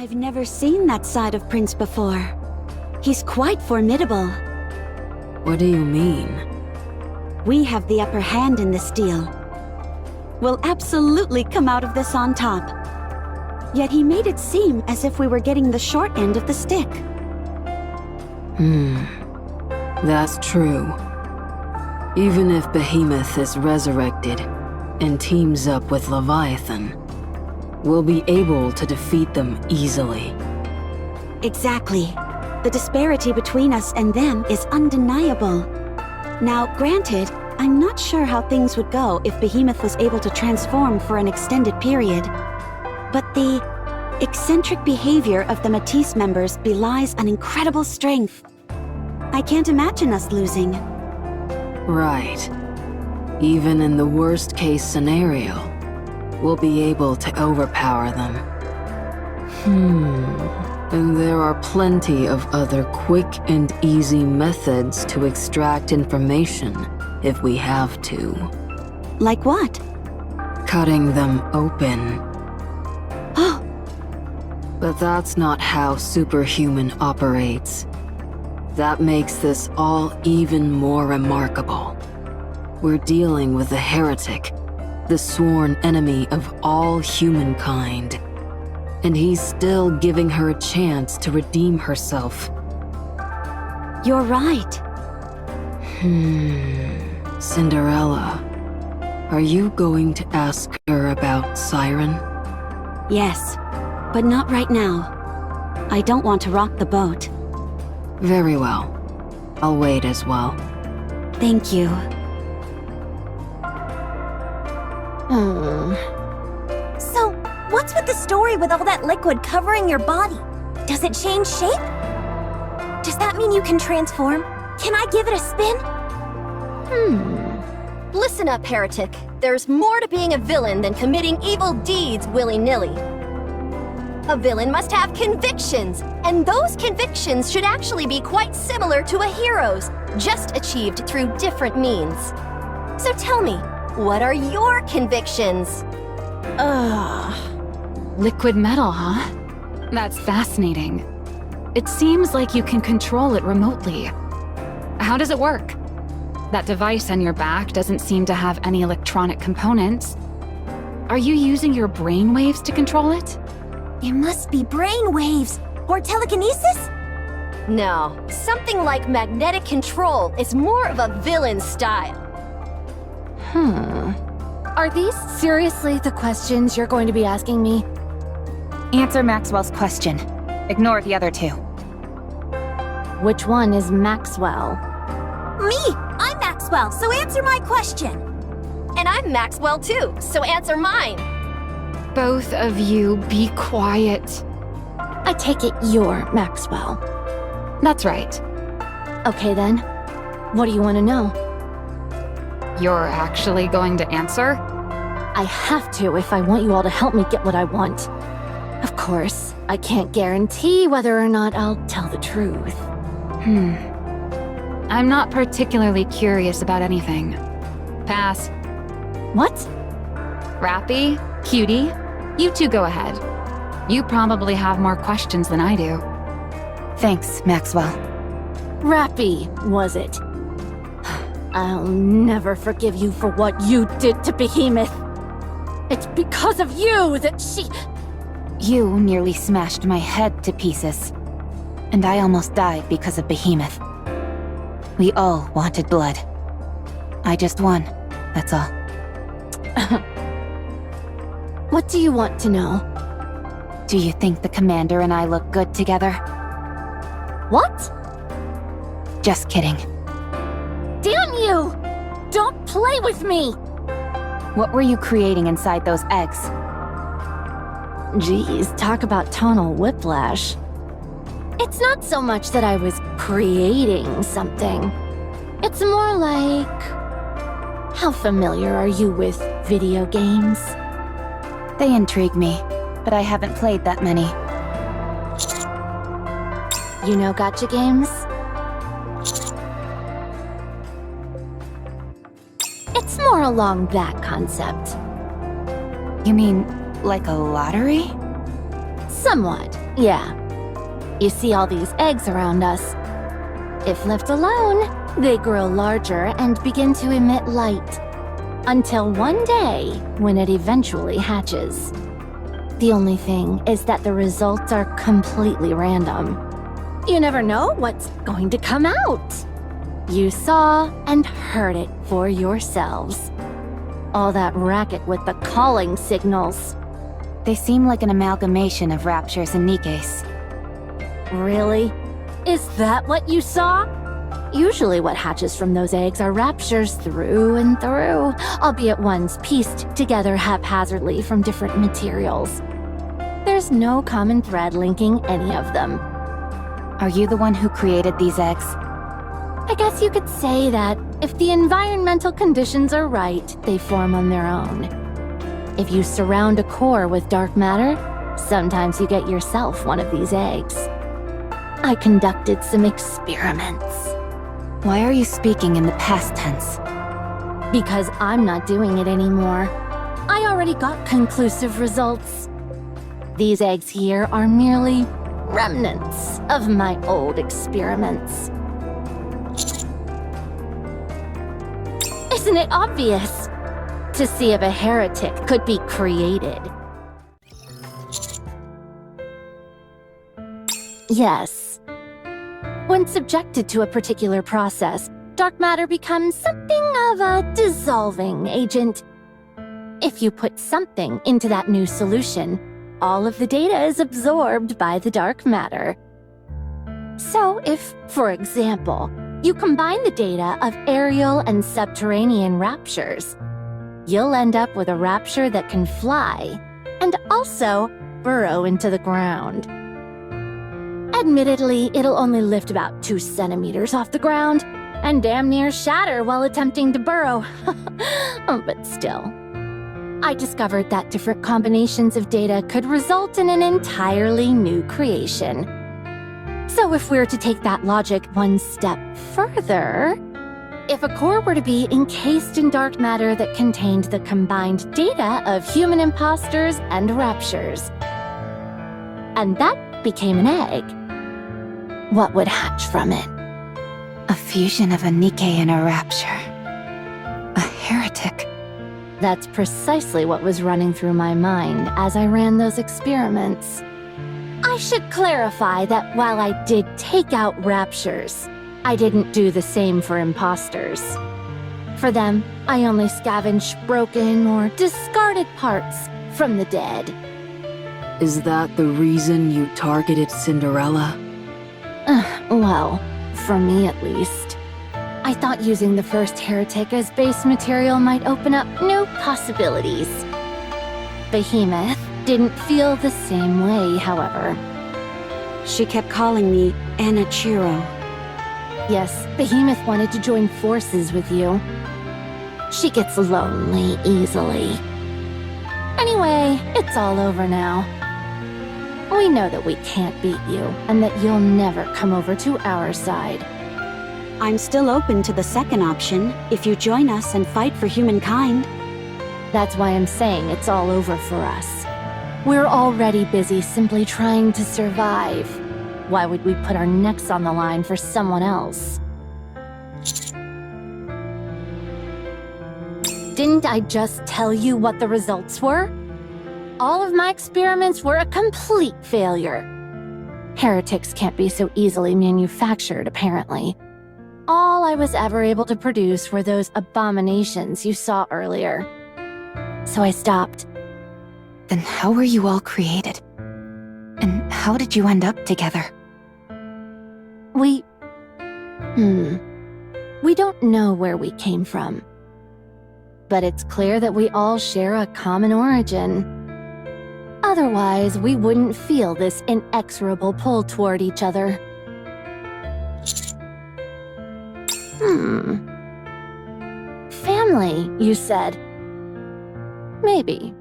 I've never seen that side of Prince before. He's quite formidable. What do you mean? We have the upper hand in this deal. We'll absolutely come out of this on top. Yet he made it seem as if we were getting the short end of the stick. That's true. Even if Behemoth is resurrected and teams up with Leviathan, we'll be able to defeat them easily. Exactly. The disparity between us and them is undeniable. Now, granted, I'm not sure how things would go if Behemoth was able to transform for an extended period. But the eccentric behavior of the Matisse members belies an incredible strength. I can't imagine us losing. Right. Even in the worst-case scenario, we'll be able to overpower them. And there are plenty of other quick and easy methods to extract information if we have to. Like what? Cutting them open. Oh! But that's not how Superhuman operates. That makes this all even more remarkable. We're dealing with a heretic, the sworn enemy of all humankind. And he's still giving her a chance to redeem herself. You're right. Cinderella, are you going to ask her about Siren? Yes, but not right now. I don't want to rock the boat. Very well. I'll wait as well. Thank you. So, what's with the story with all that liquid covering your body? Does it change shape? Does that mean you can transform? Can I give it a spin? Listen up, heretic. There's more to being a villain than committing evil deeds willy-nilly. A villain must have convictions, and those convictions should actually be quite similar to a hero's, just achieved through different means. So tell me, what are your convictions? Liquid metal, huh? That's fascinating. It seems like you can control it remotely. How does it work? That device on your back doesn't seem to have any electronic components. Are you using your brainwaves to control it? It must be brain waves or telekinesis? No, something like magnetic control is more of a villain style. Are these seriously the questions you're going to be asking me? Answer Maxwell's question. Ignore the other two. Which one is Maxwell? Me! I'm Maxwell, so answer my question. And I'm Maxwell too, so answer mine. Both of you be quiet. I take it you're Maxwell. That's right. Okay then. What do you want to know? You're actually going to answer? I have to if I want you all to help me get what I want. Of course, I can't guarantee whether or not I'll tell the truth. I'm not particularly curious about anything. Pass. What? Rappy? Cutie? You two go ahead. You probably have more questions than I do. Thanks, Maxwell. Rappy, was it? I'll never forgive you for what you did to Behemoth. It's because of you that she... You nearly smashed my head to pieces. And I almost died because of Behemoth. We all wanted blood. I just won, that's all. What do you want to know? Do you think the commander and I look good together? What? Just kidding. Damn you! Don't play with me! What were you creating inside those eggs? Geez, talk about tonal whiplash. It's not so much that I was creating something. It's more like... How familiar are you with video games? They intrigue me, but I haven't played that many. You know gacha games? It's more along that concept. You mean, like a lottery? Somewhat. Yeah. You see all these eggs around us. If left alone, they grow larger and begin to emit light. Until one day, when it eventually hatches. The only thing is that the results are completely random. You never know what's going to come out. You saw and heard it for yourselves. All that racket with the calling signals. They seem like an amalgamation of raptures and NIKKEs. Really? Is that what you saw? Usually what hatches from those eggs are raptures through and through, albeit ones pieced together haphazardly from different materials. There's no common thread linking any of them. Are you the one who created these eggs? I guess you could say that if the environmental conditions are right, they form on their own. If you surround a core with dark matter, sometimes you get yourself one of these eggs. I conducted some experiments. Why are you speaking in the past tense? Because I'm not doing it anymore. I already got conclusive results. These eggs here are merely remnants of my old experiments. Isn't it obvious? To see if a heretic could be created. Yes. When subjected to a particular process, dark matter becomes something of a dissolving agent. If you put something into that new solution, all of the data is absorbed by the dark matter. So if, for example, you combine the data of aerial and subterranean raptures, you'll end up with a rapture that can fly and also burrow into the ground. Admittedly, it'll only lift about 2 centimeters off the ground and damn near shatter while attempting to burrow. But still. I discovered that different combinations of data could result in an entirely new creation. So if we're to take that logic one step further, if a core were to be encased in dark matter that contained the combined data of human imposters and raptures, and that became an egg, what would hatch from it? A fusion of a NIKKE and a rapture. A heretic. That's precisely what was running through my mind as I ran those experiments. I should clarify that while I did take out raptures, I didn't do the same for imposters. For them, I only scavenged broken or discarded parts from the dead. Is that the reason you targeted Cinderella? Well, for me at least. I thought using the first heretic as base material might open up new possibilities. Behemoth didn't feel the same way, however. She kept calling me Anna Chiro. Yes, Behemoth wanted to join forces with you. She gets lonely easily. Anyway, it's all over now. We know that we can't beat you, and that you'll never come over to our side. I'm still open to the second option, if you join us and fight for humankind. That's why I'm saying it's all over for us. We're already busy simply trying to survive. Why would we put our necks on the line for someone else? Didn't I just tell you what the results were? All of my experiments were a complete failure. Heretics can't be so easily manufactured, apparently. All I was ever able to produce were those abominations you saw earlier. So I stopped. Then how were you all created? And how did you end up together? We don't know where we came from. But it's clear that we all share a common origin. Otherwise, we wouldn't feel this inexorable pull toward each other. Family, you said. Maybe.